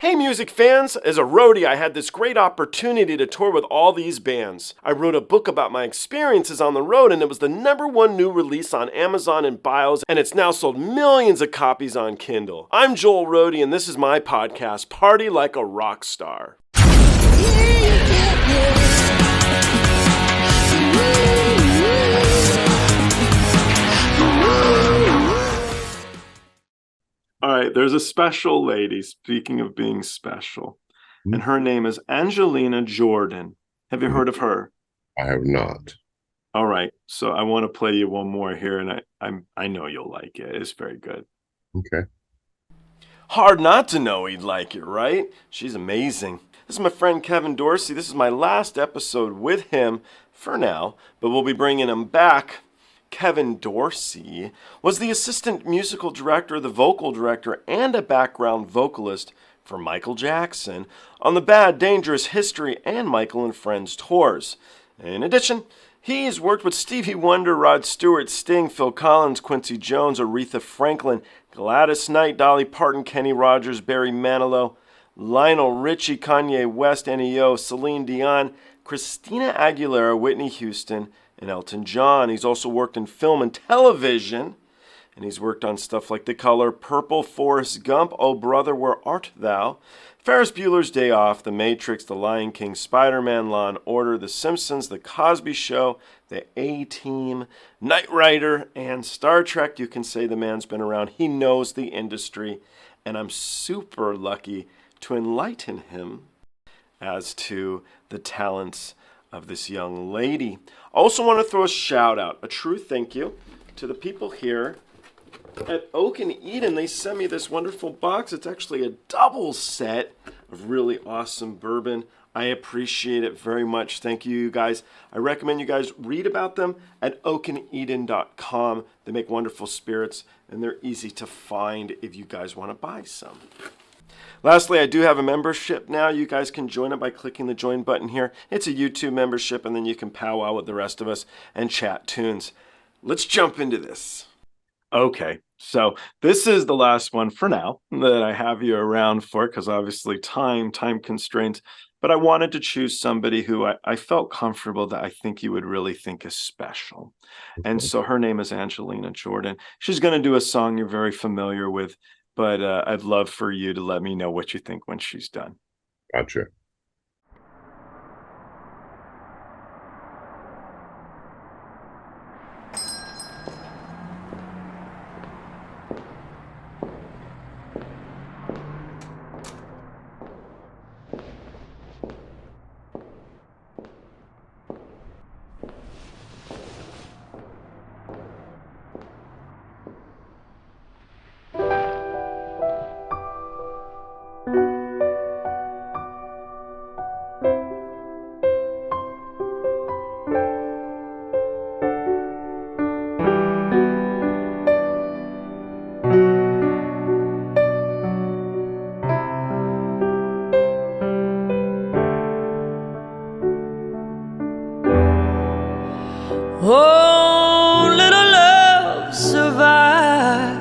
Hey music fans, as a roadie I had this great opportunity to tour with all these bands. I wrote a book about my experiences on the road and it was the #1 new release on Amazon and Bios, and it's now sold millions of copies on Kindle. I'm Joel Roadie and this is my podcast, Party Like a Rock Star. All right, there's a special lady, speaking of being special, and her name is Angelina Jordan. Have you heard of her? I have not. All right, so I want to play you one more here, and I know you'll like it. It's very good. Okay. Hard not to know he'd like it, right? She's amazing. This is my friend Kevin Dorsey. This is my last episode with him for now, but we'll be bringing him back. Kevin Dorsey was the assistant musical director, the vocal director, and a background vocalist for Michael Jackson on the Bad, Dangerous History and Michael and Friends tours. In addition, he's worked with Stevie Wonder, Rod Stewart, Sting, Phil Collins, Quincy Jones, Aretha Franklin, Gladys Knight, Dolly Parton, Kenny Rogers, Barry Manilow, Lionel Ritchie, Kanye West, NeYo, Celine Dion, Christina Aguilera, Whitney Houston, and Elton John. He's also worked in film and television, and he's worked on stuff like The Color Purple, Forrest Gump, Oh Brother, Where Art Thou?, Ferris Bueller's Day Off, The Matrix, The Lion King, Spiderman, Law & Order, The Simpsons, The Cosby Show, The A-Team, Knight Rider, and Star Trek. You can say the man's been around. He knows the industry, and I'm super lucky to enlighten him as to the talents of this young lady. I also want to throw a shout out, a true thank you to the people here at Oak and Eden. They sent me this wonderful box. It's actually a double set of really awesome bourbon. I appreciate it very much. Thank you, you guys. I recommend you guys read about them at oakandeden.com. They make wonderful spirits and they're easy to find if you guys want to buy some. Lastly, I do have a membership now. You guys can join it by clicking the join button here. It's a YouTube membership, and then you can powwow with the rest of us and chat tunes. Let's jump into this. Okay, so this is the last one for now that I have you around for, because obviously time constraints. But I wanted to choose somebody who I felt comfortable that I think you would really think is special. And so her name is Angelina Jordan. She's going to do a song you're very familiar with. But I'd love for you to let me know what you think when she's done. Gotcha. Oh, little love, survive.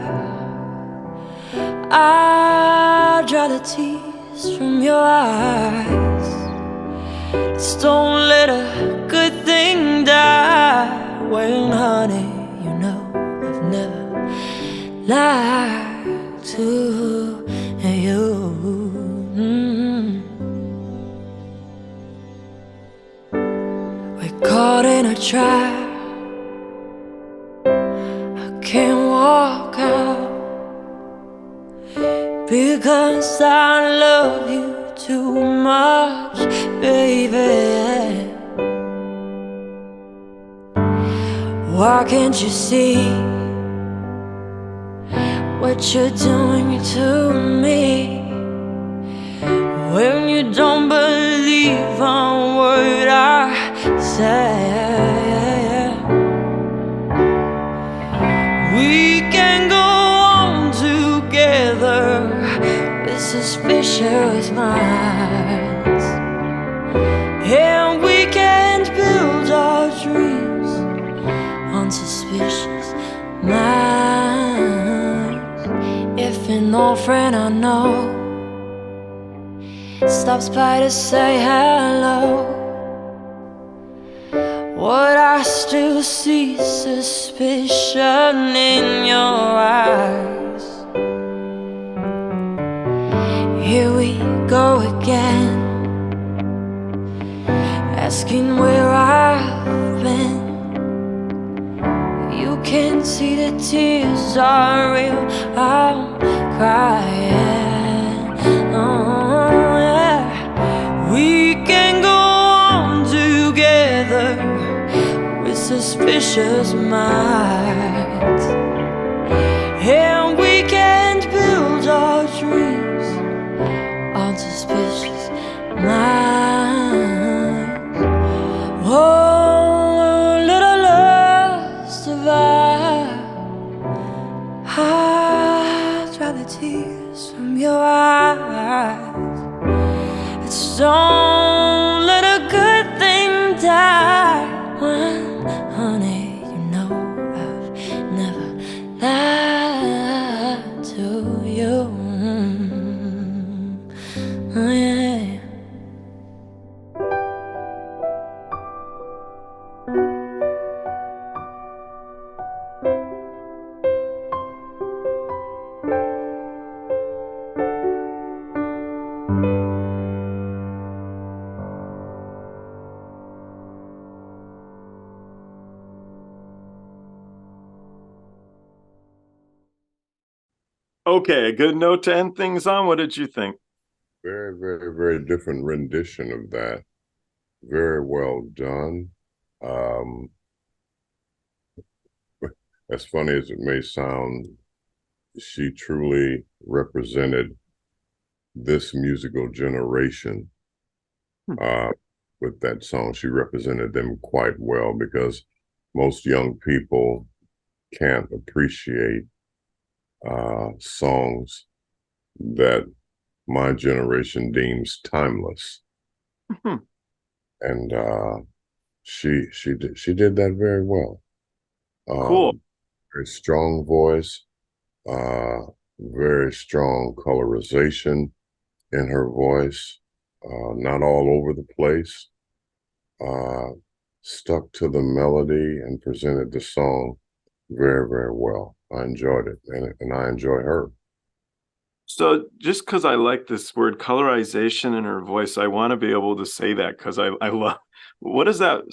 I dry the tears from your eyes. Just don't let a good thing die. Well, honey, you know I've never lied to you. We're caught in a trap. Can't walk out because I love you too much, baby. Why can't you see what you're doing to me? When you don't believe on what I say, we can go on together with suspicious minds, and we can build our dreams on suspicious minds. If an old friend I know stops by to say hello. Would I still see suspicion in your eyes? Here we go again, asking where I've been. You can see the tears are real, I'm crying. Oh, yeah. We can go on together with suspicious minds, and we can't build our dreams on suspicious minds. Oh, little lost survive. I'll dry the tears from your eyes. It's don't let a good thing die. When, honey, you know I've never lied to you. Oh, yeah. Okay, a good note to end things on. What did you think? Very, very, very different rendition of that. Very well done. Um, as funny as it may sound, she truly represented this musical generation with that song. She represented them quite well, because most young people can't appreciate songs that my generation deems timeless. Mhm. And she did that very well. Cool. Very strong voice, very strong colorization in her voice, not all over the place, stuck to the melody and presented the song very, very well. I enjoyed it, and I enjoy her. So just because I like this word colorization in her voice, I want to be able to say that because I love. What does that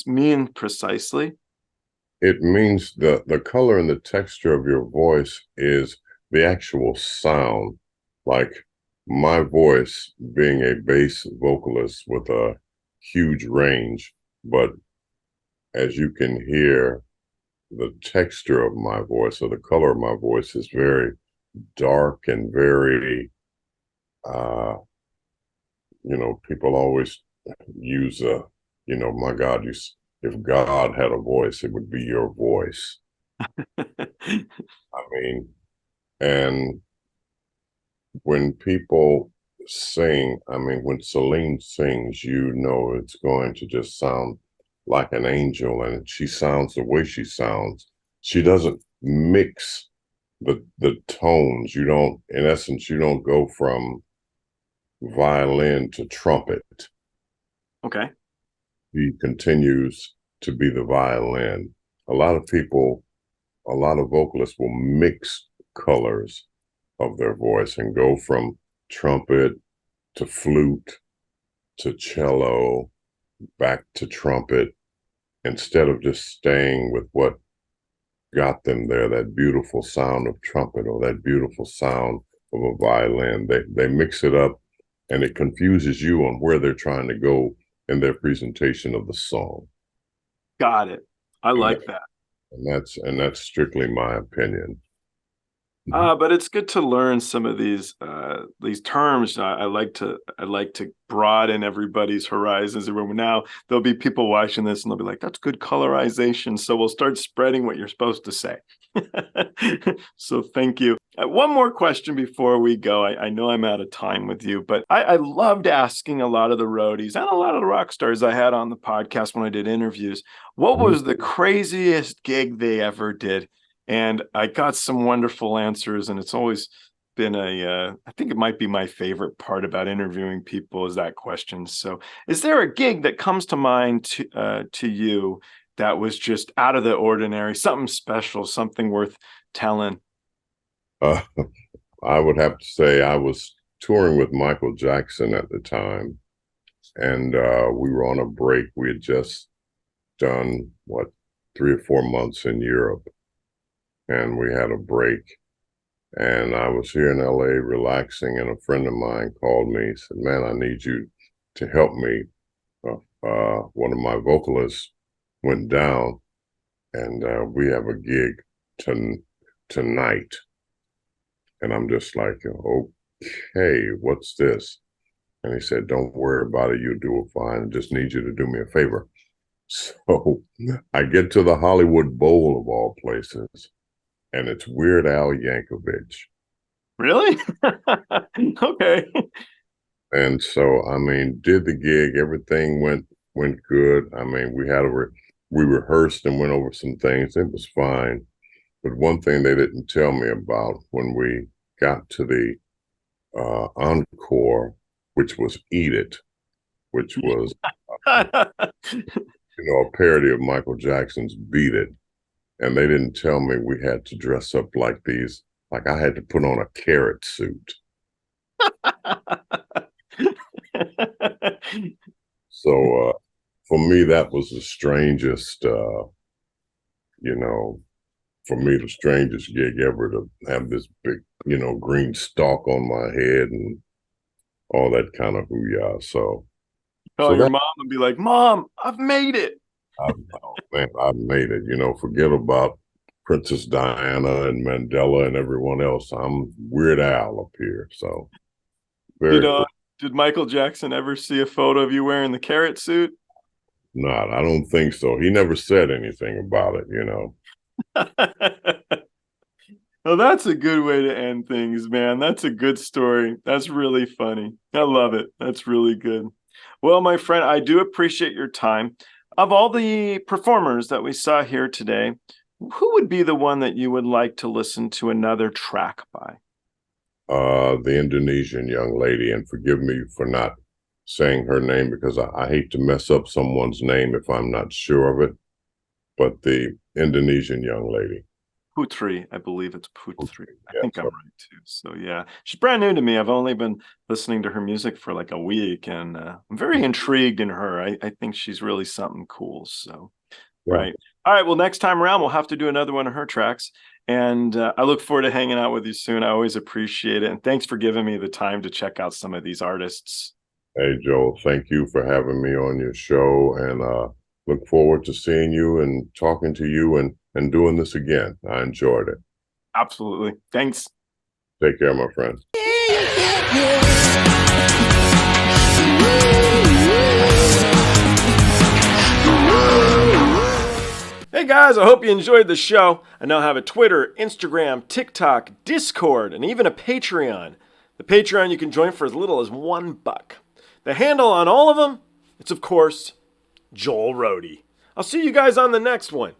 mean precisely? It means the color and the texture of your voice is the actual sound. Like my voice being a bass vocalist with a huge range, but as you can hear, the texture of my voice or the color of my voice is very dark and very, people always use my God, if God had a voice, it would be your voice. I mean, and when people sing, when Celine sings, it's going to just sound like an angel, and she sounds the way she sounds. She doesn't mix the tones. In essence, you don't go from violin to trumpet. Okay. He continues to be the violin. A lot of vocalists will mix colors of their voice and go from trumpet to flute to cello back to trumpet, instead of just staying with what got them there, that beautiful sound of trumpet or that beautiful sound of a violin. They mix it up, and it confuses you on where they're trying to go in their presentation of the song. Got it. I like that. And that's strictly my opinion. But it's good to learn some of these terms. I like to broaden everybody's horizons. Now there'll be people watching this and they'll be like, "That's good colorization." So we'll start spreading what you're supposed to say. So thank you. One more question before we go. I know I'm out of time with you, but I loved asking a lot of the roadies and a lot of the rock stars I had on the podcast when I did interviews, what was the craziest gig they ever did? And I got some wonderful answers, and it's always been I think it might be my favorite part about interviewing people is that question. So is there a gig that comes to mind to you that was just out of the ordinary, something special, something worth telling? Uh, I would have to say I was touring with Michael Jackson at the time, and we were on a break. We had just done, 3 or 4 months in Europe, and we had a break. And I was here in LA relaxing, and a friend of mine called me. He said, "Man, I need you to help me. One of my vocalists went down, and we have a gig tonight." And I'm just like, "Okay, what's this?" And he said, "Don't worry about it. You'll do it fine. I just need you to do me a favor." So I get to the Hollywood Bowl of all places, and it's Weird Al Yankovic. Really? Okay. And so, I mean, did the gig, everything went good. I mean, we rehearsed and went over some things. It was fine. But one thing they didn't tell me about when we got to the encore, which was Eat It, which was, a parody of Michael Jackson's Beat It. And they didn't tell me we had to dress up like I had to put on a carrot suit. So for me, that was the strangest, for me, the strangest gig ever, to have this big, green stalk on my head and all that kind of hoo-yah. So Your mom would be like, "Mom, I've made it." I've made it. Forget about Princess Diana and Mandela and everyone else. I'm Weird Al up here. So did Michael Jackson ever see a photo of you wearing the carrot suit? Not, I don't think so. He never said anything about it, Well, that's a good way to end things, man. That's a good story. That's really funny. I love it. That's really good. Well, my friend, I do appreciate your time. Of all the performers that we saw here today, who would be the one that you would like to listen to another track by? The Indonesian young lady, and forgive me for not saying her name because I hate to mess up someone's name if I'm not sure of it, but the Indonesian young lady. Putri, I believe it's Putri. I think I'm right too. So yeah, she's brand new to me. I've only been listening to her music for like a week, and I'm very intrigued in her. I think she's really something cool. So, yeah. Right. All right. Well, next time around, we'll have to do another one of her tracks. And I look forward to hanging out with you soon. I always appreciate it. And thanks for giving me the time to check out some of these artists. Hey, Joel, thank you for having me on your show, and look forward to seeing you and talking to you and doing this again. I enjoyed it. Absolutely. Thanks. Take care, my friend. Hey guys, I hope you enjoyed the show. I now have a Twitter, Instagram, TikTok, Discord, and even a Patreon. The Patreon you can join for as little as $1. The handle on all of them, it's of course, Joel Rohde. I'll see you guys on the next one.